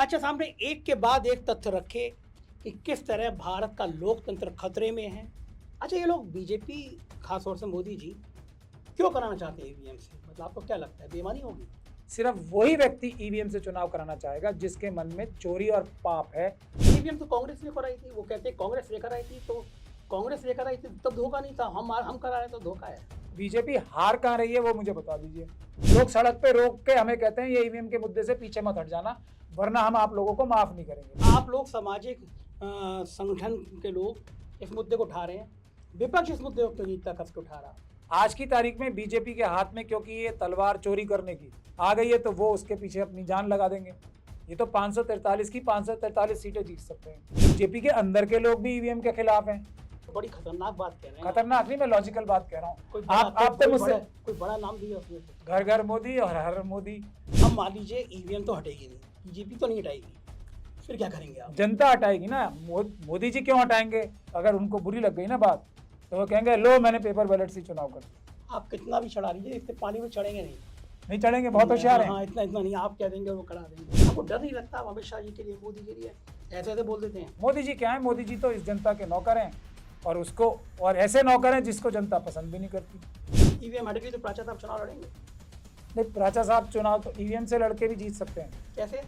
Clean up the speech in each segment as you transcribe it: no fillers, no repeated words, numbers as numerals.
प्राच्या सामने एक के बाद एक तथ्य रखे कि किस तरह भारत का लोकतंत्र खतरे में है। अच्छा, ये लोग बीजेपी, खासतौर से मोदी जी, क्यों कराना चाहते हैं ईवीएम से? मतलब आपको क्या लगता है, बेईमानी होगी? सिर्फ वही व्यक्ति ईवीएम से चुनाव कराना चाहेगा जिसके मन में चोरी और पाप है। ईवीएम तो कांग्रेस ने कराई थी, वो कहते हैं कांग्रेस लेकर आई थी, तो कांग्रेस लेकर आई थी तब धोखा नहीं था, हम करा रहे तो धोखा है। बीजेपी हार कहाँ रही है वो मुझे बता दीजिए। लोग सड़क पे रोक के हमें कहते हैं ये ईवीएम के मुद्दे से पीछे मत हट जाना, वरना हम आप लोगों को माफ नहीं करेंगे। आप लोग सामाजिक संगठन के लोग इस मुद्दे को उठा रहे हैं, विपक्ष इस मुद्दे को नहीं कस के उठा रहा। आज की तारीख में बीजेपी के हाथ में क्योंकि ये तलवार चोरी करने की आ गई है तो वो उसके पीछे अपनी जान लगा देंगे। ये तो 543 की 543 सीटें जीत सकते हैं। बीजेपी के अंदर के लोग भी ईवीएम के खिलाफ हैं। बड़ी खतरनाक बात कह रहे हैं। खतरनाक नहीं, मैं लॉजिकल बात कह रहा कोई हूँ। बड़ा- आप तो मुझसे कोई बड़ा नाम दिया उसमें से। घर घर मोदी और हर मोदी। हम मान लीजिए ईवीएम तो हटेगी नहीं, बीजेपी तो नहीं हटाएगी, फिर क्या करेंगे आप? जनता हटाएगी ना। मोदी जी क्यों हटाएंगे? अगर उनको बुरी लग गई ना बात तो वो कहेंगे लो मैंने पेपर बैलेट से चुनाव कर दिया। आप कितना भी चढ़ा लीजिए, इससे पानी में चढ़ेंगे नहीं चढ़ेंगे, बहुत होशियार हाँ, है। इतना नहीं आप कह देंगे वो करा देंगे। आपको डर नहीं लगता? आप अमित शाह जी के लिए, मोदी के लिए ऐसे ऐसे बोल देते हैं। मोदी जी क्या है? मोदी जी तो इस जनता के नौकर हैं और उसको और ऐसे नौकर हैं जिसको जनता पसंद भी नहीं करती। ईवीएम हट गई तो प्राच्या साहब चुनाव लड़ेंगे? नहीं, प्राचा साहब चुनाव तो ईवीएम से लड़के भी जीत सकते हैं। कैसे?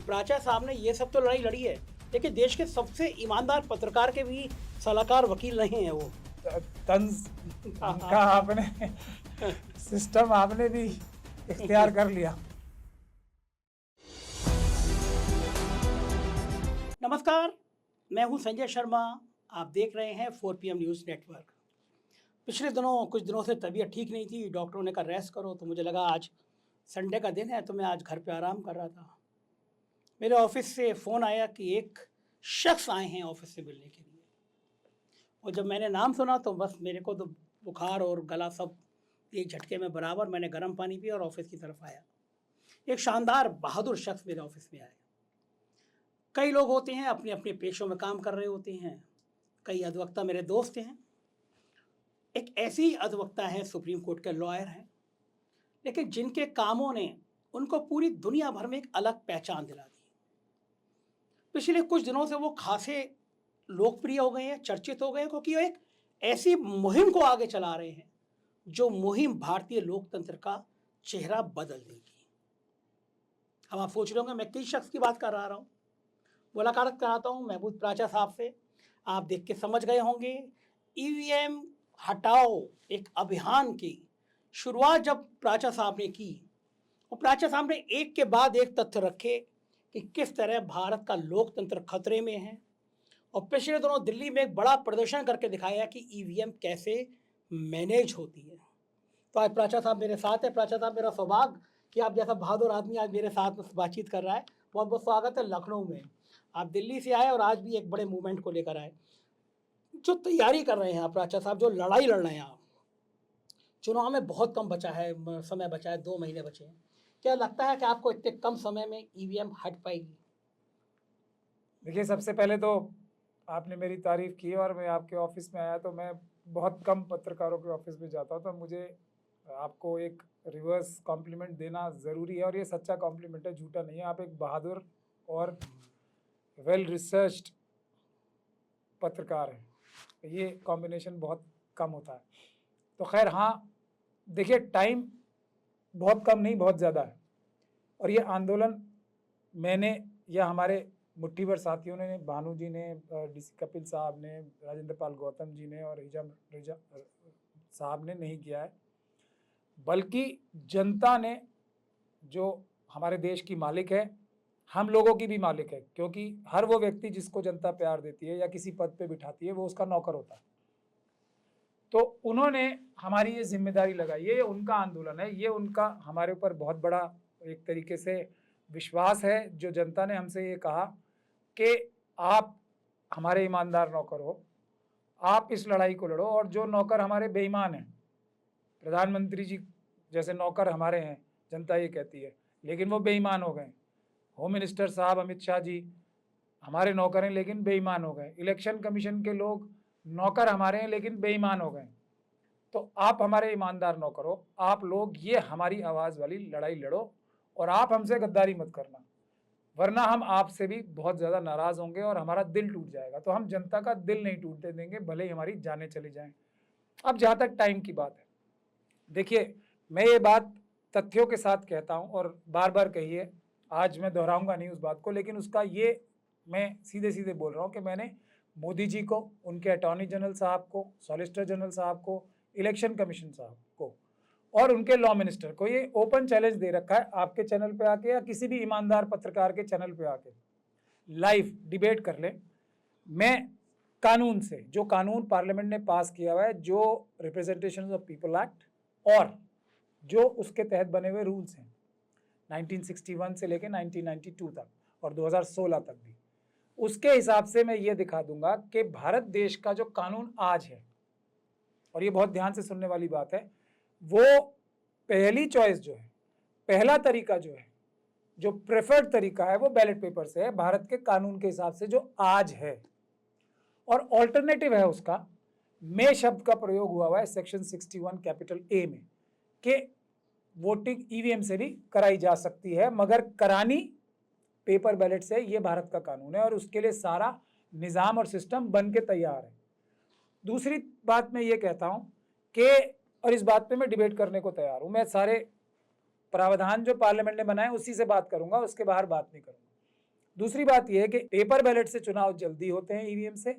प्राच्या साहब ने ये सब तो लड़ाई लड़ी है, लेकिन देश के सबसे ईमानदार पत्रकार के भी सलाहकार वकील नहीं है वो। तंज का आपने सिस्टम आपने भी इख्तियार कर लिया। नमस्कार, मैं हूं संजय शर्मा। आप देख रहे हैं 4PM न्यूज़ नेटवर्क। पिछले दिनों कुछ दिनों से तबीयत ठीक नहीं थी, डॉक्टरों ने कहा रेस्ट करो, तो मुझे लगा आज संडे का दिन है तो मैं आज घर पे आराम कर रहा था। मेरे ऑफिस से फ़ोन आया कि एक शख्स आए हैं ऑफिस से मिलने के लिए, और जब मैंने नाम सुना तो बस मेरे को तो बुखार और गला सब एक झटके में बराबर। मैंने गर्म पानी पिया और ऑफिस की तरफ आया। एक शानदार बहादुर शख्स मेरे ऑफिस में आए। कई लोग होते हैं अपने अपने पेशों में काम कर रहे होते हैं, कई अधिवक्ता मेरे दोस्त हैं। एक ऐसी ही अधिवक्ता है, सुप्रीम कोर्ट के लॉयर हैं, लेकिन जिनके कामों ने उनको पूरी दुनिया भर में एक अलग पहचान दिला दी। पिछले कुछ दिनों से वो खासे लोकप्रिय हो गए हैं, चर्चित हो गए हैं, क्योंकि वो एक ऐसी मुहिम को आगे चला रहे हैं जो मुहिम भारतीय लोकतंत्र का चेहरा बदल देगी। अब आप सोच रहे होंगे मैं किस शख्स की बात कर रहा हूँ। मुलाकात कराता हूँ महमूद प्राच्या साहब से। आप देख के समझ गए होंगे। ईवीएम हटाओ एक अभियान की शुरुआत जब प्राच्या साहब ने की, और प्राच्या साहब ने एक के बाद एक तथ्य रखे कि किस तरह भारत का लोकतंत्र खतरे में है, और पिछले दिनों दिल्ली में एक बड़ा प्रदर्शन करके दिखाया कि ईवीएम कैसे मैनेज होती है। तो आज प्राच्या साहब मेरे साथ है। प्राच्या साहब, मेरा सौभाग्य कि आप जैसा बहादुर आदमी आज मेरे साथ बातचीत कर रहा है। बहुत बहुत स्वागत है लखनऊ में। आप दिल्ली से आए और आज भी एक बड़े मूवमेंट को लेकर आए। जो तैयारी कर रहे हैं आप प्राच्या साहब, जो लड़ाई लड़ रहे हैं आप, चुनाव में बहुत कम बचा है, समय बचा है, 2 महीने बचे हैं। क्या लगता है कि आपको इतने कम समय में ईवीएम हट पाएगी? देखिए, सबसे पहले तो आपने मेरी तारीफ की और मैं आपके ऑफिस में आया तो मैं बहुत कम पत्रकारों के ऑफिस में जाता हूँ, तो मुझे आपको एक रिवर्स कॉम्प्लीमेंट देना ज़रूरी है, और ये सच्चा कॉम्प्लीमेंट है, झूठा नहीं है। आप एक बहादुर और वेल रिसर्च्ड पत्रकार हैं, ये कॉम्बिनेशन बहुत कम होता है। तो खैर, हाँ देखिए, टाइम बहुत कम नहीं, बहुत ज़्यादा है, और ये आंदोलन मैंने या हमारे मुट्ठी भर साथियों ने, भानु जी ने, डीसी कपिल साहब ने, राजेंद्र पाल गौतम जी ने और रिजा साहब ने नहीं किया है, बल्कि जनता ने, जो हमारे देश की मालिक है, हम लोगों की भी मालिक है, क्योंकि हर वो व्यक्ति जिसको जनता प्यार देती है या किसी पद पे बिठाती है वो उसका नौकर होता है। तो उन्होंने हमारी ये जिम्मेदारी लगाई है, ये उनका आंदोलन है, ये उनका हमारे ऊपर बहुत बड़ा एक तरीके से विश्वास है। जो जनता ने हमसे ये कहा कि आप हमारे ईमानदार नौकर हो, आप इस लड़ाई को लड़ो, और जो नौकर हमारे बेईमान हैं, प्रधानमंत्री जी जैसे नौकर हमारे हैं, जनता ये कहती है, लेकिन वो बेईमान हो गए। होम मिनिस्टर साहब अमित शाह जी हमारे नौकर हैं लेकिन बेईमान हो गए। इलेक्शन कमीशन के लोग नौकर हमारे हैं लेकिन बेईमान हो गए। तो आप हमारे ईमानदार नौकर हो, आप लोग ये हमारी आवाज़ वाली लड़ाई लड़ो, और आप हमसे गद्दारी मत करना। वरना हम आपसे भी बहुत ज़्यादा नाराज़ होंगे और हमारा दिल टूट जाएगा। तो हम जनता का दिल नहीं टूटने देंगे, भले ही हमारी जानें चली जाएं। अब जहाँ तक टाइम की बात है, देखिए मैं ये बात तथ्यों के साथ कहता हूँ और बार बार कहिए, आज मैं दोहराऊंगा नहीं उस बात को, लेकिन उसका ये मैं सीधे सीधे बोल रहा हूँ कि मैंने मोदी जी को, उनके अटॉर्नी जनरल साहब को, सॉलिसिटर जनरल साहब को, इलेक्शन कमीशन साहब को और उनके लॉ मिनिस्टर को ये ओपन चैलेंज दे रखा है, आपके चैनल पे आके या किसी भी ईमानदार पत्रकार के चैनल पे आके लाइव डिबेट कर ले। मैं कानून से, जो कानून पार्लियामेंट ने पास किया हुआ है, जो रिप्रेजेंटेशन ऑफ पीपल एक्ट और जो उसके तहत बने हुए रूल्स हैं 1961 से लेकर 1992 तक और 2016 तक भी, उसके हिसाब से मैं ये दिखा दूंगा कि भारत देश का जो कानून आज है, और ये बहुत ध्यान से सुनने वाली बात है, वो पहली चॉइस जो है, पहला तरीका जो है, जो प्रेफर्ड तरीका है, वो बैलेट पेपर से है भारत के कानून के हिसाब से जो आज है। और ऑल्टरनेटिव है उसका, में शब्द का प्रयोग हुआ है सेक्शन 61 कैपिटल ए में, कि वोटिंग ईवीएम से भी कराई जा सकती है, मगर करानी पेपर बैलेट से। ये भारत का कानून है और उसके लिए सारा निज़ाम और सिस्टम बन के तैयार है। दूसरी बात मैं ये कहता हूँ कि, और इस बात पे मैं डिबेट करने को तैयार हूँ, मैं सारे प्रावधान जो पार्लियामेंट ने बनाए उसी से बात करूंगा, उसके बाहर बात नहीं करूंगा। दूसरी बात यह है कि पेपर बैलेट से चुनाव जल्दी होते हैं ईवीएम से,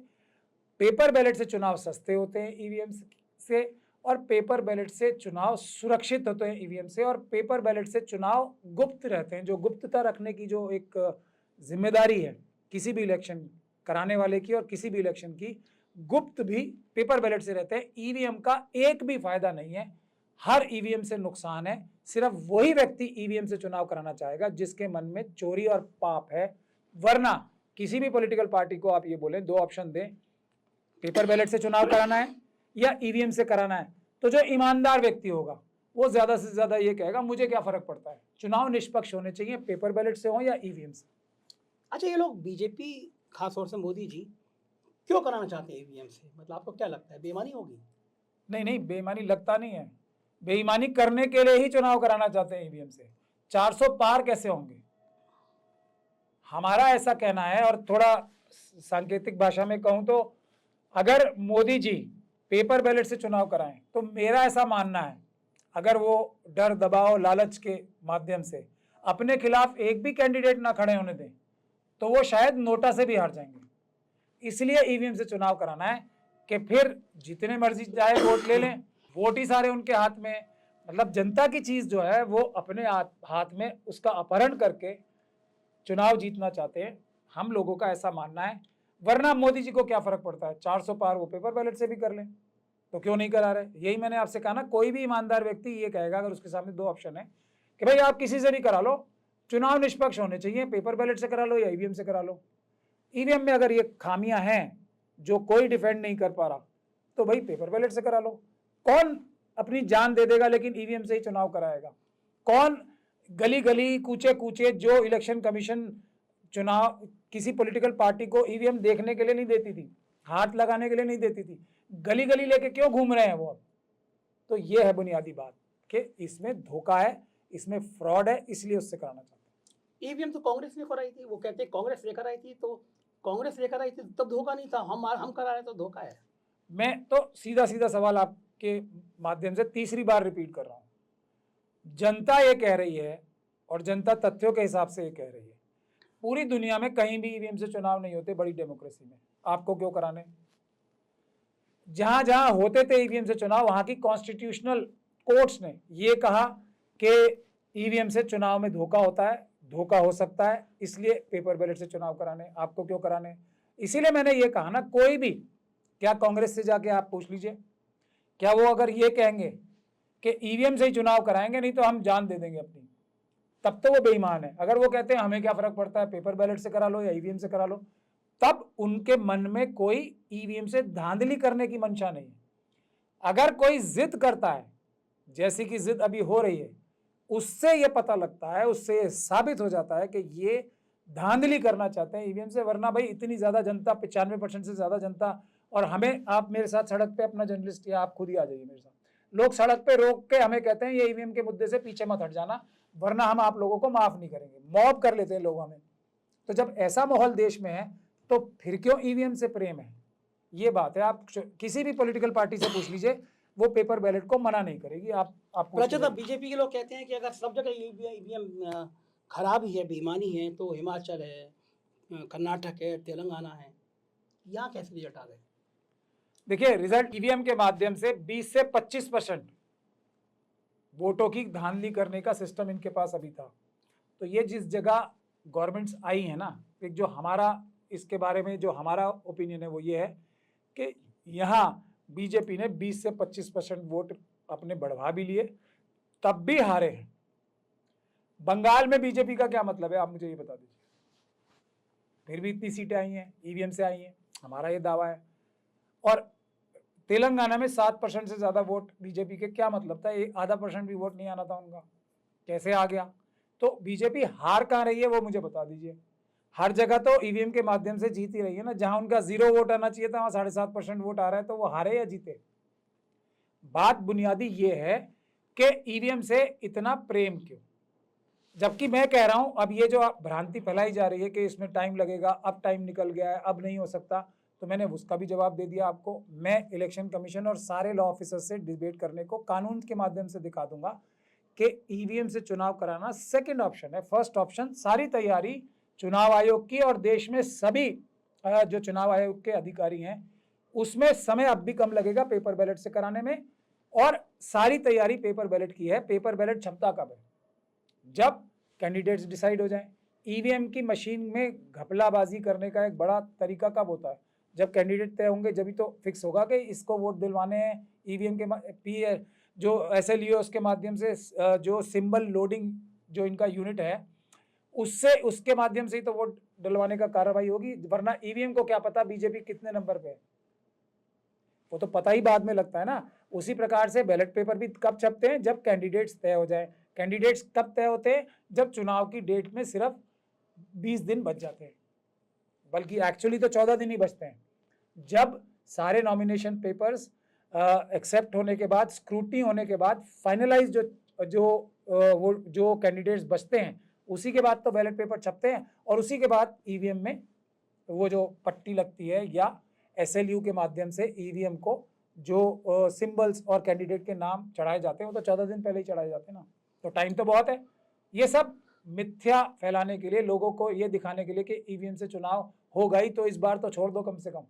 पेपर बैलेट से चुनाव सस्ते होते हैं ईवीएम से, और पेपर बैलेट से चुनाव सुरक्षित होते हैं ईवीएम से, और पेपर बैलेट से चुनाव गुप्त रहते हैं। जो गुप्तता रखने की जो एक जिम्मेदारी है किसी भी इलेक्शन कराने वाले की और किसी भी इलेक्शन की, गुप्त भी पेपर बैलेट से रहते हैं। ईवीएम का एक भी फायदा नहीं है, हर ईवीएम से नुकसान है। सिर्फ वही व्यक्ति ईवीएम से चुनाव कराना चाहेगा जिसके मन में चोरी और पाप है, वरना किसी भी पॉलिटिकल पार्टी को आप ये बोलें, दो ऑप्शन दें, पेपर बैलेट से चुनाव कराना है या ईवीएम से कराना है, तो जो ईमानदार व्यक्ति होगा वो ज्यादा से ज्यादा ये कहेगा मुझे क्या फर्क पड़ता है, चुनाव निष्पक्ष होने चाहिए, पेपर बैलेट से हो या ईवीएम से। अच्छा, ये लोग बीजेपी, खासतौर से मोदी जी, क्यों कराना चाहते हैं ईवीएम से? मतलब आपको क्या लगता है, बेईमानी होगी? नहीं नहीं, बेईमानी लगता नहीं है, बेईमानी करने के लिए ही चुनाव कराना चाहते हैं ईवीएम से। 400 पार कैसे होंगे, हमारा ऐसा कहना है। और थोड़ा सांकेतिक भाषा में कहूं तो, अगर मोदी जी पेपर बैलेट से चुनाव कराएं तो मेरा ऐसा मानना है, अगर वो डर दबाव लालच के माध्यम से अपने खिलाफ एक भी कैंडिडेट ना खड़े होने दें तो वो शायद नोटा से भी हार जाएंगे। इसलिए ईवीएम से चुनाव कराना है कि फिर जितने मर्जी चाहे वोट ले लें, वोट ही सारे उनके हाथ में। मतलब जनता की चीज जो है वो अपने हाथ में, उसका अपहरण करके चुनाव जीतना चाहते हैं, हम लोगों का ऐसा मानना है। वरना मोदी जी को क्या फर्क पड़ता है, 400 पार वो पेपर बैलेट से भी कर लें, तो क्यों नहीं करा रहे। यही मैंने आपसे कहा ना, कोई भी ईमानदार व्यक्ति ये कहेगा अगर उसके सामने दो ऑप्शन है कि भाई आप किसी से भी करा लो, चुनाव निष्पक्ष होने चाहिए, पेपर बैलेट से करा लो या ईवीएम से करा लो। ईवीएम में अगर ये खामियां हैं जो कोई डिफेंड नहीं कर पा रहा तो भाई पेपर बैलेट से करा लो। कौन अपनी जान दे देगा लेकिन ईवीएम से ही चुनाव कराएगा? कौन गली गली कूचे कूचे, जो इलेक्शन कमीशन चुनाव किसी पॉलिटिकल पार्टी को ईवीएम देखने के लिए नहीं देती थी, हाथ लगाने के लिए नहीं देती थी, गली गली लेके क्यों घूम रहे हैं वो अब? तो ये है बुनियादी बात कि इसमें धोखा है, इसमें फ्रॉड है, इसलिए उससे कराना चाहते हैं। ईवीएम तो कांग्रेस ने कराई थी, वो कहते हैं कांग्रेस लेकर आई थी, तो कांग्रेस लेकर आई थी तब धोखा नहीं था, हम करा रहे तो धोखा है। मैं तो सीधा सीधा सवाल आपके माध्यम से तीसरी बार रिपीट कर रहा हूं, जनता ये कह रही है और जनता तथ्यों के हिसाब से ये कह रही है, पूरी दुनिया में कहीं भी ईवीएम से चुनाव नहीं होते बड़ी डेमोक्रेसी में, आपको क्यों कराने? जहां जहां होते थे ईवीएम से चुनाव, वहां की कॉन्स्टिट्यूशनल कोर्ट्स ने ये कहा कि ईवीएम से चुनाव में धोखा होता है, धोखा हो सकता है, इसलिए पेपर बैलेट से चुनाव कराने, आपको क्यों कराने? इसीलिए मैंने ये कहा ना, कोई भी, क्या कांग्रेस से जाके आप पूछ लीजिए, क्या वो अगर ये कहेंगे कि ईवीएम से ही चुनाव कराएंगे नहीं तो हम जान दे देंगे अपनी, तब तो वो बेईमान है। अगर वो कहते हैं हमें क्या फर्क पड़ता है, पेपर बैलेट से करा लो या ईवीएम से करा लो, तब उनके मन में कोई ईवीएम से धांधली करने की मंशा नहीं है। अगर कोई जिद करता है, जैसी कि जिद अभी हो रही है, उससे ये पता लगता है, उससे ये साबित हो जाता है कि ये धांधली करना चाहते हैं ईवीएम से। वरना भाई इतनी ज्यादा जनता, 95% से ज्यादा जनता, और हमें, आप मेरे साथ सड़क पे अपना जर्नलिस्ट, या आप खुद ही आ जाइए मेरे साथ, लोग सड़क पे रोक के हमें कहते हैं ये ईवीएम के मुद्दे से पीछे मत हट जाना वरना हम आप लोगों को माफ नहीं करेंगे। मॉब कर लेते हैं लोग हमें, तो जब ऐसा माहौल देश में है तो फिर क्यों ईवीएम से प्रेम है? ये बात है। आप किसी भी पॉलिटिकल पार्टी से पूछ लीजिए, वो पेपर बैलेट को मना नहीं करेगी। आप पूछ प्रचलित लीजिए। बीजेपी के लोग कहते हैं कि अगर सब जगह ईवीएम खराब ही है, बेईमानी है, तो हिमाचल है, कर्नाटक है, तेलंगाना है, यहाँ कैसे रिजल्ट आ गए? देखिए, रिजल्ट ईवीएम के माध्यम से 20 से 25% वोटों की धांधली करने का सिस्टम इनके पास अभी था। तो ये जिस जगह गवर्नमेंट्स आई है ना, एक जो हमारा इसके बारे में जो हमारा ओपिनियन है वो ये है कि यहाँ बीजेपी ने 20 से 25% वोट अपने बढ़वा भी लिए, तब भी हारे हैं। बंगाल में बीजेपी का क्या मतलब है, आप मुझे ये बता दीजिए। फिर भी इतनी सीटें आई हैं, ईवीएम से आई हैं, हमारा ये दावा है। और तेलंगाना में 7% से ज्यादा वोट बीजेपी के, क्या मतलब था? 0.5% भी वोट नहीं आना था उनका, कैसे आ गया? तो बीजेपी हार कहाँ रही है वो मुझे बता दीजिए। हर जगह तो ईवीएम के माध्यम से जीत ही रही है ना। जहां उनका 0 वोट आना चाहिए था, वहां 7.5% वोट आ रहा है, तो वो हारे या जीते? बात बुनियादी ये है कि ईवीएम से इतना प्रेम क्यों? जबकि मैं कह रहा हूं, अब ये जो भ्रांति फैलाई जा रही है कि इसमें टाइम लगेगा, अब टाइम निकल गया है, अब नहीं हो सकता, तो मैंने उसका भी जवाब दे दिया आपको। मैं इलेक्शन कमीशन और सारे लॉ ऑफिसर से डिबेट करने को कानून के माध्यम से दिखा दूंगा कि ईवीएम से चुनाव कराना सेकंड ऑप्शन है। फर्स्ट ऑप्शन सारी तैयारी चुनाव आयोग की, और देश में सभी जो चुनाव आयोग के अधिकारी हैं उसमें समय अब भी कम लगेगा पेपर बैलेट से कराने में, और सारी तैयारी पेपर बैलेट की है। पेपर बैलेट क्षमता कब है? जब कैंडिडेट्स डिसाइड हो जाएं। ईवीएम की मशीन में घपलाबाजी करने का एक बड़ा तरीका कब होता है? जब कैंडिडेट तय होंगे, जब तो फिक्स होगा कि इसको वोट दिलवाने हैं। ईवीएम के जो एसएलयू उसके माध्यम से जो सिंबल लोडिंग जो इनका यूनिट है, उससे उसके माध्यम से ही तो वोट डलवाने का कार्रवाई होगी। वरना ईवीएम को क्या पता बीजेपी कितने नंबर पे है? वो तो पता ही बाद में लगता है ना। उसी प्रकार से बैलेट पेपर भी कब छपते हैं? जब कैंडिडेट्स तय हो जाए। कैंडिडेट्स कब तय होते हैं? जब चुनाव की डेट में सिर्फ 20 दिन बच जाते हैं, बल्कि एक्चुअली तो 14 दिन ही बचते हैं। जब सारे नॉमिनेशन पेपर्स एक्सेप्ट होने के बाद, स्क्रूटनी होने के बाद, फाइनलाइज जो कैंडिडेट्स बचते हैं, उसी के बाद तो बैलेट पेपर छपते हैं, और उसी के बाद ईवीएम में वो जो पट्टी लगती है या एसएलयू के माध्यम से ईवीएम को जो सिंबल्स और कैंडिडेट के नाम चढ़ाए जाते हैं, वो तो 14 दिन पहले ही चढ़ाए जाते हैं ना। तो टाइम तो बहुत है। ये सब मिथ्या फैलाने के लिए, लोगों को ये दिखाने के लिए कि ईवीएम से चुनाव होगा ही, तो इस बार तो छोड़ दो कम से कम।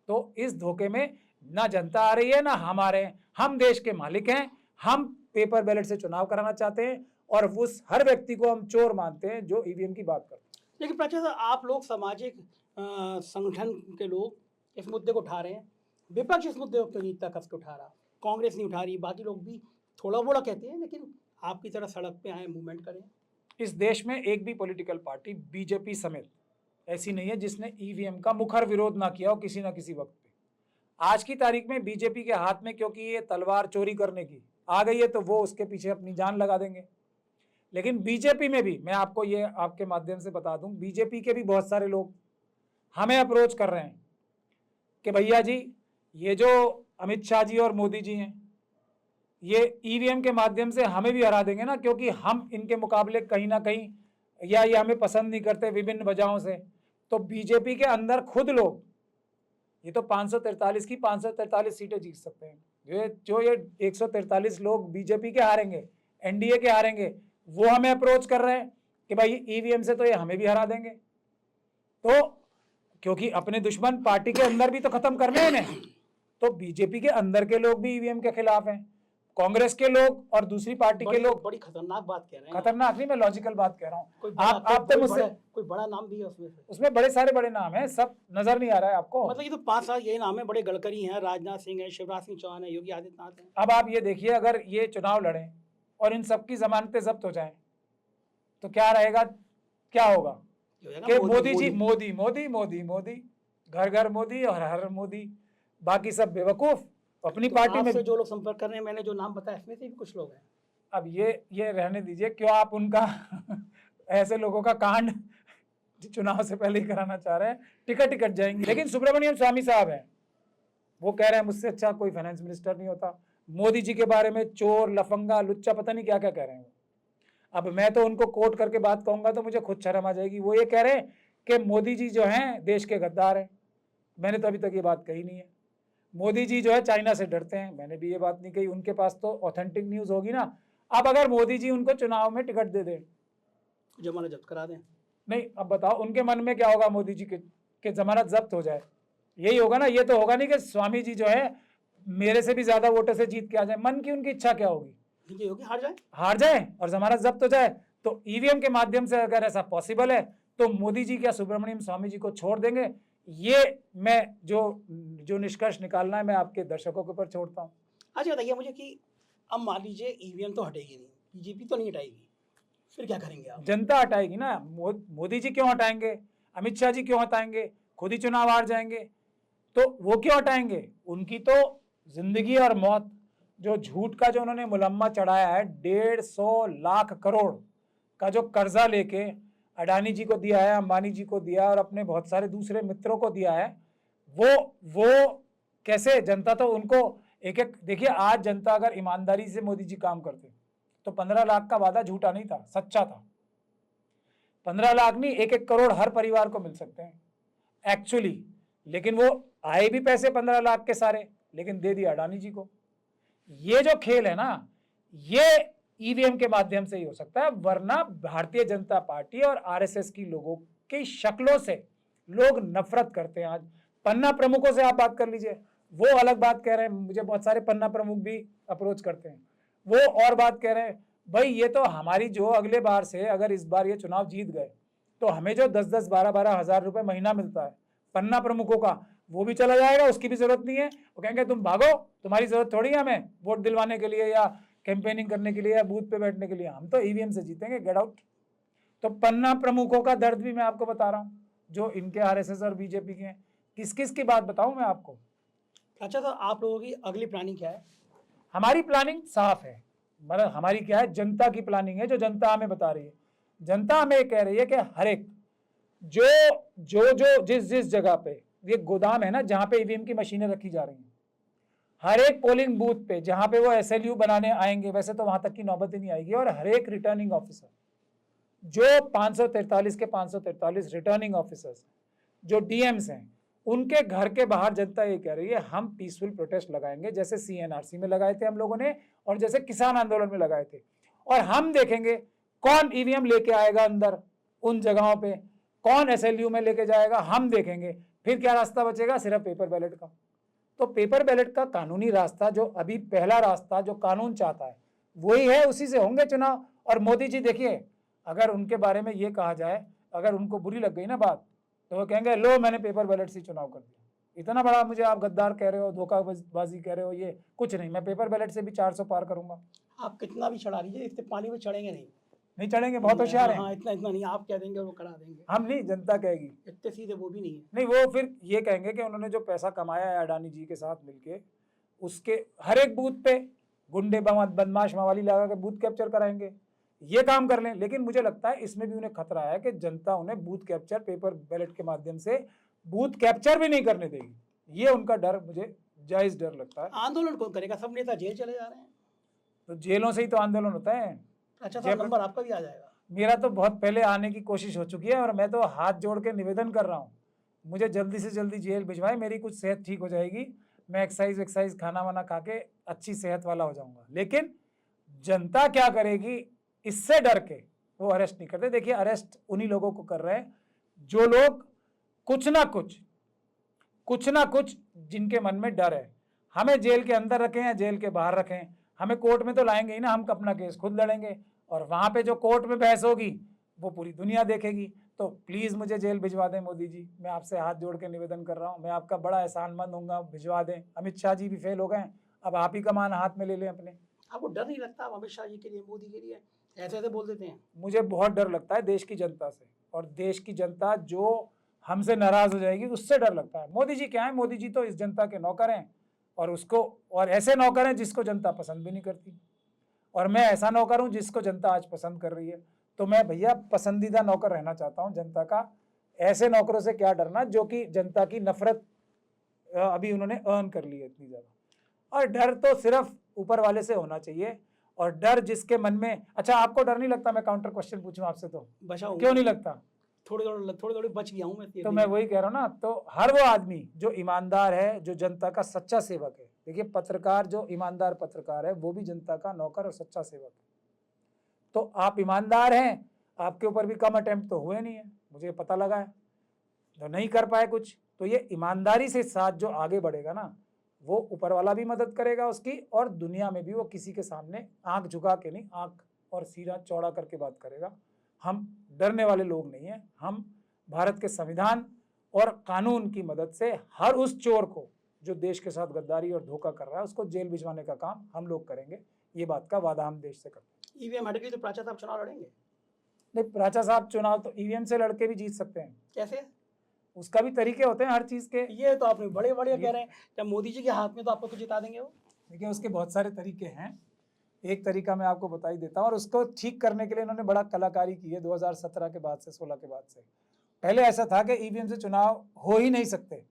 तो इस धोखे में ना जनता आ रही है ना हम आ रहे हैं। हम देश के मालिक हैं, हम पेपर बैलेट से चुनाव कराना चाहते हैं, और उस हर व्यक्ति को हम चोर मानते हैं जो ईवीएम की बात करते हैं। लेकिन प्रचलित आप लोग सामाजिक संगठन के लोग इस मुद्दे को उठा रहे हैं, विपक्ष इस मुद्दे को क्यों नहीं कस के उठा रहा? कांग्रेस नहीं उठा रही, बाकी लोग भी थोड़ा बोड़ा कहते हैं, लेकिन आपकी तरह सड़क पे आए, मूवमेंट करें। इस देश में एक भी पॉलिटिकल पार्टी बीजेपी समेत ऐसी नहीं है जिसने ईवीएम का मुखर विरोध ना किया हो किसी ना किसी वक्त पे। आज की तारीख में बीजेपी के हाथ में क्योंकि ये तलवार चोरी करने की आ गई है, तो वो उसके पीछे अपनी जान लगा देंगे। लेकिन बीजेपी में भी मैं आपको ये आपके माध्यम से बता दूं, बीजेपी के भी बहुत सारे लोग हमें अप्रोच कर रहे हैं कि भैया जी, ये जो अमित शाह जी और मोदी जी हैं, ये ईवीएम के माध्यम से हमें भी हरा देंगे ना, क्योंकि हम इनके मुकाबले कहीं ना कहीं, या ये हमें पसंद नहीं करते विभिन्न वजहों से। तो बीजेपी के अंदर खुद लोग, ये तो 543 की 543 सीटें जीत सकते हैं। ये 143 लोग बीजेपी के हारेंगे, एनडीए के हारेंगे, वो हमें अप्रोच कर रहे हैं कि भाई ईवीएम से तो ये हमें भी हरा देंगे। तो क्योंकि अपने दुश्मन पार्टी के अंदर भी तो खत्म करने हैं इन्हें, तो बीजेपी के अंदर के लोग भी ईवीएम के खिलाफ हैं, कांग्रेस के लोग और दूसरी पार्टी के लोग। बड़ी खतरनाक बात कह रहे हैं। खतरनाक नहीं, मैं लॉजिकल बात कह रहा हूँ। आप तो मुझसे कोई बड़ा नाम भी है उसमें बड़े सारे बड़े नाम हैं, सब नजर नहीं आ रहा है आपको? मतलब ये तो 5-7 यही नाम है, बड़े गडकरी हैं, राजनाथ सिंह है, शिवराज सिंह चौहान है, योगी आदित्यनाथ है। अब आप ये देखिए, अगर ये चुनाव लड़े और इन सबकी जमानतें जब्त हो जाएं, तो क्या रहेगा, क्या होगा? कि मोदी जी मोदी मोदी मोदी मोदी, घर घर मोदी और हर मोदी, बाकी सब बेवकूफ अपनी पार्टी में। जो लोग संपर्क कर रहे हैं, मैंने जो नाम बताया, इसमें से भी कुछ लोग हैं। अब ये रहने दीजिए, क्यों आप उनका ऐसे लोगों का कांड चुनाव से पहले ही कराना चाह रहे हैं? टिकट टिकट जाएंगे। लेकिन सुब्रमण्यम स्वामी साहब हैं, वो कह रहे हैं मुझसे अच्छा कोई फाइनेंस मिनिस्टर नहीं होता। मोदी जी के बारे में चोर, लफंगा, लुच्चा, पता नहीं क्या क्या कह रहे हैं। अब मैं तो उनको कोट करके बात कहूंगा तो मुझे खुद शर्म आ जाएगी। वो ये कह रहे हैं कि मोदी जी जो हैं देश के गद्दार हैं। मैंने तो अभी तक ये बात कही नहीं है। मोदी जी जो है चाइना से डरते हैं, मैंने भी ये बात नहीं कही। उनके पास तो ऑथेंटिक न्यूज़ होगी ना। अब अगर मोदी जी उनको चुनाव में टिकट दे दें, जमानत जब्त करा दें। नहीं अब बताओ उनके मन में क्या होगा मोदी जी के जमानत जब्त हो जाए, यही होगा ना। ये तो होगा नहीं कि स्वामी जी जो है मेरे से भी ज्यादा वोटों से जीत के आ जाए। मन की उनकी इच्छा क्या होगी? ये होगी हार जाए और जमानत जब्त हो जाए। तो ईवीएम के माध्यम से अगर ऐसा पॉसिबल है तो मोदी जी क्या सुब्रमण्यम स्वामी जी को छोड़ देंगे? ये मैं जो निष्कर्ष निकालना है मैं आपके दर्शकों के ऊपर छोड़ता हूँ। अच्छा बताइए मुझे कि अब मान लीजिए ईवीएम तो हटेगी नहीं, बीजेपी तो नहीं हटाएगी, फिर क्या करेंगे आप? जनता हटाएगी ना। मोदी जी क्यों हटाएंगे? अमित शाह जी क्यों हटाएंगे? खुद ही चुनाव हार जाएंगे तो वो क्यों हटाएंगे? उनकी तो जिंदगी और मौत, जो झूठ का जो उन्होंने मुलम्मा चढ़ाया है, 150 लाख करोड़ का जो कर्जा लेके अडानी जी को दिया है, अंबानी जी को दिया है और अपने बहुत सारे दूसरे मित्रों को दिया है, वो कैसे? जनता तो उनको एक एक, देखिए आज जनता अगर ईमानदारी से मोदी जी काम करते तो 15 लाख का वादा झूठा नहीं था, सच्चा था। 15 लाख नहीं, 1-1 करोड़ हर परिवार को मिल सकते हैं एक्चुअली। लेकिन वो आए भी पैसे 15 लाख के सारे, लेकिन दे दिया अडानी जी को। ये जो खेल है ना, ये ईवीएम के माध्यम से ही हो सकता है, वरना भारतीय जनता पार्टी और आरएसएस की लोगों की शक्लों से लोग नफरत करते हैं। आज पन्ना प्रमुखों से आप बात कर लीजिए, वो अलग बात कह रहे हैं। मुझे बहुत सारे पन्ना प्रमुख भी अप्रोच करते हैं, वो और बात कह रहे हैं, भाई ये तो हमारी जो अगले बार से अगर इस बार ये चुनाव जीत गए तो हमें जो 10-10, 12-12 हजार रुपए महीना मिलता है पन्ना प्रमुखों का, वो भी चला जाएगा, उसकी भी जरूरत नहीं है। वो कहेंगे तुम भागो, तुम्हारी जरूरत थोड़ी है हमें वोट दिलवाने के लिए या कैंपेनिंग करने के लिए या बूथ पे बैठने के लिए, हम तो ईवीएम से जीतेंगे, गेट आउट। तो पन्ना प्रमुखों का दर्द भी मैं आपको बता रहा हूँ, जो इनके आरएसएस और बीजेपी के हैं। किस किस की बात बताऊं मैं आपको? अच्छा तो आप लोगों की अगली प्लानिंग क्या है? हमारी प्लानिंग साफ है, मतलब हमारी क्या है, जनता की प्लानिंग है, जो जनता हमें बता रही है। जनता हमें कह रही है कि हर एक जो जिस जगह पे ये गोदाम है ना, जहां पे ईवीएम की मशीनें रखी जा रही हैं, हर एक पोलिंग बूथ पे जहां पे वो एसएलयू बनाने आएंगे, वैसे तो वहां तक की नौबत ही नहीं आएगी, और हर एक रिटर्निंग ऑफिसर, जो 543 के 543 रिटर्निंग ऑफिसर्स, जो डीएम्स हैं, उनके घर के बाहर जनता ये कह रही है हम पीसफुल प्रोटेस्ट लगाएंगे, जैसे सीएनआरसी में लगाए थे हम लोगों ने और जैसे किसान आंदोलन में लगाए थे। और हम देखेंगे कौन ईवीएम लेके आएगा अंदर उन जगहों पे, कौन एसएलयू में लेके जाएगा, हम देखेंगे। फिर क्या रास्ता बचेगा? सिर्फ पेपर बैलेट का। तो पेपर बैलेट का कानूनी रास्ता, जो अभी पहला रास्ता जो कानून चाहता है वही है, उसी से होंगे चुनाव। और मोदी जी देखिए, अगर उनके बारे में ये कहा जाए, अगर उनको बुरी लग गई ना बात, तो वो कहेंगे लो मैंने पेपर बैलेट से चुनाव कर दिया। इतना बड़ा मुझे आप गद्दार कह रहे हो, धोखाबाजी कह रहे हो, ये कुछ नहीं, मैं पेपर बैलेट से भी 400 पार करूंगा। आप कितना भी चढ़ा लीजिए, इतने पानी में चढ़ेंगे नहीं चढ़ेंगे, बहुत होशियार हाँ, है। इतना नहीं, आप कह देंगे वो करा देंगे। हम नहीं, जनता कहेगी। इतने सीधे वो भी नहीं है। नहीं, वो फिर ये कहेंगे कि उन्होंने जो पैसा कमाया है अडानी जी के साथ मिलके, उसके हर एक बूथ पे गुंडे बदमाश मवाली लगा के बूथ कैप्चर कराएंगे, ये काम कर लें। लेकिन मुझे लगता है इसमें भी उन्हें खतरा है कि जनता उन्हें बूथ कैप्चर, पेपर बैलेट के माध्यम से बूथ कैप्चर भी नहीं करने देगी। ये उनका डर मुझे जायज डर लगता है। आंदोलन कौन करेगा? सब नेता जेल चले जा रहे हैं। तो जेलों से ही तो आंदोलन होता है। अच्छा तो नंबर आपका भी आ जाएगा। मेरा तो बहुत पहले आने की कोशिश हो चुकी है और मैं तो हाथ जोड़ के निवेदन कर रहा हूँ, मुझे जल्दी से जल्दी जेल भिजवाए, मेरी कुछ सेहत ठीक हो जाएगी, मैं एक्सरसाइज खाना वाना खा के अच्छी सेहत वाला हो जाऊंगा। लेकिन जनता क्या करेगी, इससे डर के वो अरेस्ट नहीं करते। देखिए अरेस्ट उन्हीं लोगों को कर रहे हैं जो लोग कुछ ना कुछ जिनके मन में डर है। हमें जेल के अंदर रखें या जेल के बाहर रखें, हमें कोर्ट में तो लाएंगे ही ना, हम अपना केस खुद लड़ेंगे और वहां पे जो कोर्ट में बहस होगी वो पूरी दुनिया देखेगी। तो प्लीज मुझे जेल भिजवा दें मोदी जी, मैं आपसे हाथ जोड़ के निवेदन कर रहा हूँ, मैं आपका बड़ा एहसानमंद होऊंगा, भिजवा दें। अमित शाह जी भी फेल हो गए, अब आप ही कमान हाथ में ले लें अपने। आपको डर नहीं लगता आप अमित शाह जी के लिए, मोदी के लिए ऐसे बोल देते हैं? मुझे बहुत डर लगता है देश की जनता से, और देश की जनता जो हमसे नाराज हो जाएगी उससे डर लगता है। मोदी जी क्या है, मोदी जी तो इस जनता के नौकर हैं, और उसको, और ऐसे नौकर हैं जिसको जनता पसंद भी नहीं करती, और मैं ऐसा नौकर हूं जिसको जनता आज पसंद कर रही है। तो मैं भैया पसंदीदा नौकर रहना चाहता हूं जनता का। ऐसे नौकरों से क्या डरना जो कि जनता की नफरत अभी उन्होंने अर्न कर ली है इतनी ज्यादा। और डर तो सिर्फ ऊपर वाले से होना चाहिए, और डर जिसके मन में, अच्छा आपको डर नहीं लगता? मैं काउंटर क्वेश्चन पूछूं आपसे तो, बचाओ क्यों नहीं लगता? थोड़ी थोड़ी बच गया हूँ मैं तो मैं वही कह रहा हूँ ना, तो हर वो आदमी जो ईमानदार है, जो जनता का सच्चा सेवक है, देखिए पत्रकार जो ईमानदार पत्रकार है वो भी जनता का नौकर और सच्चा सेवक है। तो आप ईमानदार हैं, आपके ऊपर भी कम अटेम्प्ट तो हुए नहीं है, मुझे पता लगा है, तो नहीं कर पाए कुछ। तो ये ईमानदारी से साथ जो आगे बढ़ेगा ना, वो ऊपर वाला भी मदद करेगा उसकी, और दुनिया में भी वो किसी के सामने आंख झुका के नहीं, आंख और सिरा चौड़ा करके बात करेगा। हम डरने वाले लोग नहीं हैं, हम भारत के संविधान और कानून की मदद से हर उस चोर को जो देश के साथ गद्दारी और धोखा कर रहा है उसको जेल भिजवाने का काम हम लोग करेंगे। ये बात का वादा हम देश से करते हैं। ईवीएम हट गई तो प्राचा साहब चुनाव लड़ेंगे? नहीं, प्राचा साहब चुनाव तो ईवीएम से लड़के भी जीत सकते हैं, कैसे? उसका भी तरीके होते हैं हर चीज के। ये तो आपने बड़े बड़े कह रहे हैं, जब मोदी जी के हाथ में तो आपको तो जिता देंगे वो। देखिए उसके बहुत सारे तरीके हैं, एक तरीका मैं आपको बता ही देता हूँ, और उसको ठीक करने के लिए इन्होंने बड़ा कलाकारी की है 2017 के बाद से, 16 के बाद से। पहले ऐसा था कि ईवीएम से चुनाव हो ही नहीं सकते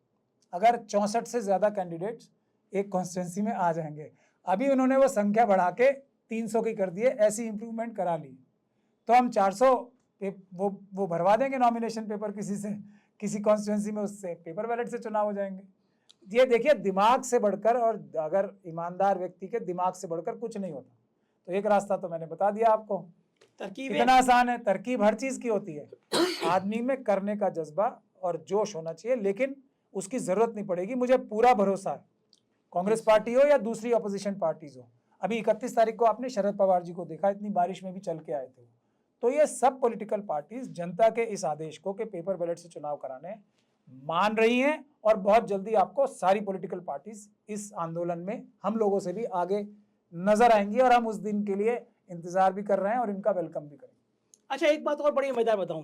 अगर 64 से ज्यादा कैंडिडेट्स एक कॉन्स्टिट्यूंसी में आ जाएंगे। अभी उन्होंने वो संख्या बढ़ा के 300 की कर दी है, ऐसी इंप्रूवमेंट करा ली। तो हम 400 वो भरवा देंगे नॉमिनेशन पेपर किसी से, किसी कॉन्स्टिट्यूंसी में, उससे पेपर बैलेट से चुनाव हो जाएंगे। ये देखिए दिमाग से बढ़कर, और अगर ईमानदार व्यक्ति के दिमाग से बढ़कर कुछ नहीं होता। तो एक रास्ता तो मैंने बता दिया आपको, तरकीब इतना आसान है। तरकीब हर चीज की होती है, आदमी में करने का जज्बा और जोश होना चाहिए, लेकिन उसकी जरूरत नहीं पड़ेगी। मुझे पूरा भरोसा है, कांग्रेस पार्टी हो या दूसरी अपोजिशन पार्टीज हो। अभी 31 तारीख को आपने शरद पवार जी को देखा, इतनी बारिश में भी चल के आए थे। तो ये सब पॉलिटिकल पार्टीज जनता के इस आदेश को कि पेपर बैलेट से चुनाव कराने मान रही हैं, और बहुत जल्दी आपको सारी पॉलिटिकल पार्टीज इस आंदोलन में हम लोगों से भी आगे नजर आएंगी, और हम उस दिन के लिए इंतजार भी कर रहे हैं और इनका वेलकम भी करेंगे। अच्छा, एक बात और बड़ी मजेदार बताऊं,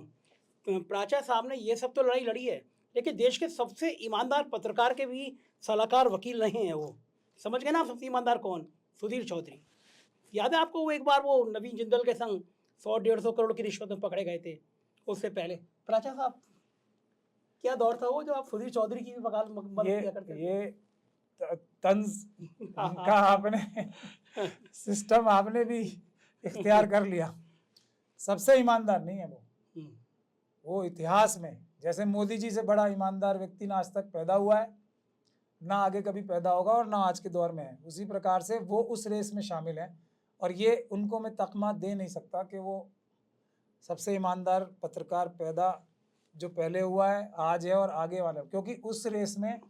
प्राचा साहब ने ये सब तो लड़ाई लड़ी है, लेकिन देश के सबसे ईमानदार पत्रकार के भी सलाहकार वकील नहीं है वो। समझ गए ना आप सबसे ईमानदार कौन? सुधीर चौधरी। याद है आपको वो एक बार वो नवीन जिंदल के संग 100-150 करोड़ की रिश्वत में पकड़े गए थे? उससे पहले प्राचा साहब, क्या दौर था वो जो आप सुधीर चौधरी की भी मदद किया करते थे? ये तंज का आपने सिस्टम आपने भी इख्तियार कर लिया। सबसे ईमानदार नहीं है वो इतिहास में, जैसे मोदी जी से बड़ा ईमानदार व्यक्ति ना आज तक पैदा हुआ है, ना आगे कभी पैदा होगा, और ना आज के दौर में है। उसी प्रकार से वो उस रेस में शामिल हैं, और ये उनको मैं तकमा दे नहीं सकता कि वो सबसे ईमानदार पत्रकार पैदा जो पहले हुआ है, आज है और आगे वाला, क्योंकि उस रेस में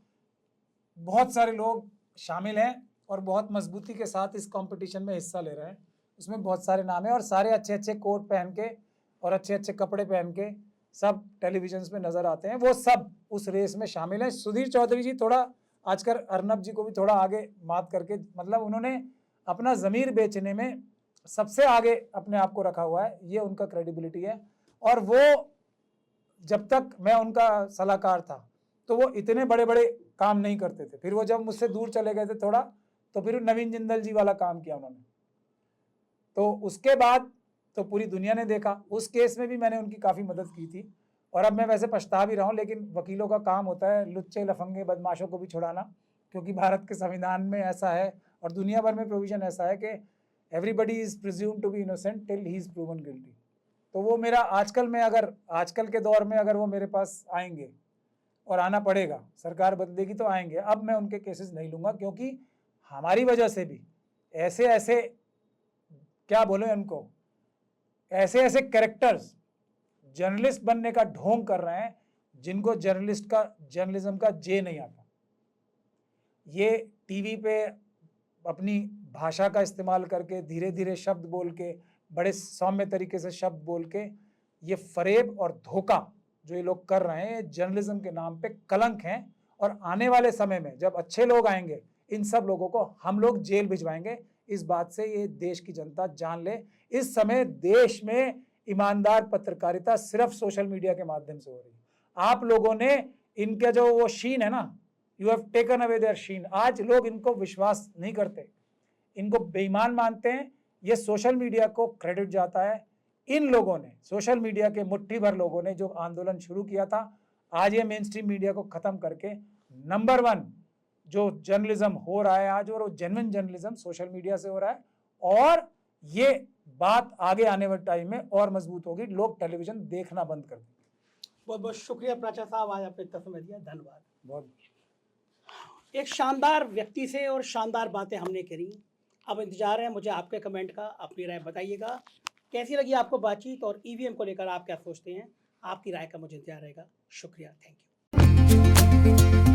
बहुत सारे लोग शामिल हैं और बहुत मजबूती के साथ इस कंपटीशन में हिस्सा ले रहे हैं। उसमें बहुत सारे नाम हैं, और सारे अच्छे अच्छे कोट पहन के और अच्छे अच्छे कपड़े पहन के सब टेलीविजन में नजर आते हैं, वो सब उस रेस में शामिल हैं। सुधीर चौधरी जी थोड़ा आजकल अर्नब जी को भी थोड़ा आगे मात करके, मतलब उन्होंने अपना ज़मीर बेचने में सबसे आगे अपने आप को रखा हुआ है, ये उनका क्रेडिबिलिटी है। और वो जब तक मैं उनका सलाहकार था तो वो इतने बड़े बड़े काम नहीं करते थे, फिर वो जब मुझसे दूर चले गए थे थोड़ा, तो फिर नवीन जिंदल जी वाला काम किया उन्होंने। तो उसके बाद तो पूरी दुनिया ने देखा, उस केस में भी मैंने उनकी काफ़ी मदद की थी, और अब मैं वैसे पछता भी रहा हूँ, लेकिन वकीलों का काम होता है लुच्चे लफंगे बदमाशों को भी छुड़ाना, क्योंकि भारत के संविधान में ऐसा है और दुनिया भर में प्रोविजन ऐसा है कि everybody is presumed to be innocent till he is proven guilty. तो वो मेरा आजकल के दौर में अगर वो मेरे पास आएंगे, और आना पड़ेगा, सरकार बदलेगी तो आएंगे, अब मैं उनके केसेस नहीं लूँगा, क्योंकि हमारी वजह से भी ऐसे ऐसे क्या बोले उनको, ऐसे ऐसे कैरेक्टर्स जर्नलिस्ट बनने का ढोंग कर रहे हैं जिनको जर्नलिज्म का जे नहीं आता। ये टीवी पे अपनी भाषा का इस्तेमाल करके, धीरे धीरे शब्द बोल के, बड़े सौम्य तरीके से शब्द बोल के, ये फरेब और धोखा जो ये लोग कर रहे हैं, जर्नलिज्म के नाम पे कलंक हैं। और आने वाले समय में जब अच्छे लोग आएंगे, इन सब लोगों को हम लोग जेल भिजवाएंगे। इस बात से ये देश की जनता जान ले। इस समय देश में ईमानदार पत्रकारिता सिर्फ सोशल मीडिया के माध्यम से हो रही है। आप लोगों ने इनके जो वो शीन है ना, you have taken away their sheen. आज लोग इनको विश्वास नहीं करते, इनको बेईमान मानते हैं। ये सोशल मीडिया को क्रेडिट जाता है। इन लोगों ने, सोशल मीडिया के मुट्ठी भर लोगों ने जो आंदोलन शुरू किया था, आज ये मेन स्ट्रीम मीडिया को खत्म करके नंबर 1 जो जर्नलिज्म हो रहा है आज, और वो जेन्युइन जर्नलिज्म सोशल मीडिया से हो रहा है। और ये बात आगे आने वाले टाइम में और मजबूत होगी, लोग टेलीविजन देखना बंद कर देंगे। बहुत बहुत शुक्रिया प्राचा साहब, आज आपने इतना समय दिया, धन्यवाद। बहुत एक शानदार व्यक्ति से और शानदार बातें हमने करी। अब इंतजार है मुझे आपके कमेंट का, अपनी राय बताइएगा कैसी लगी आपको बातचीत, और ईवीएम को लेकर आप क्या सोचते हैं, आपकी राय का मुझे इंतजार रहेगा। शुक्रिया, थैंक यू।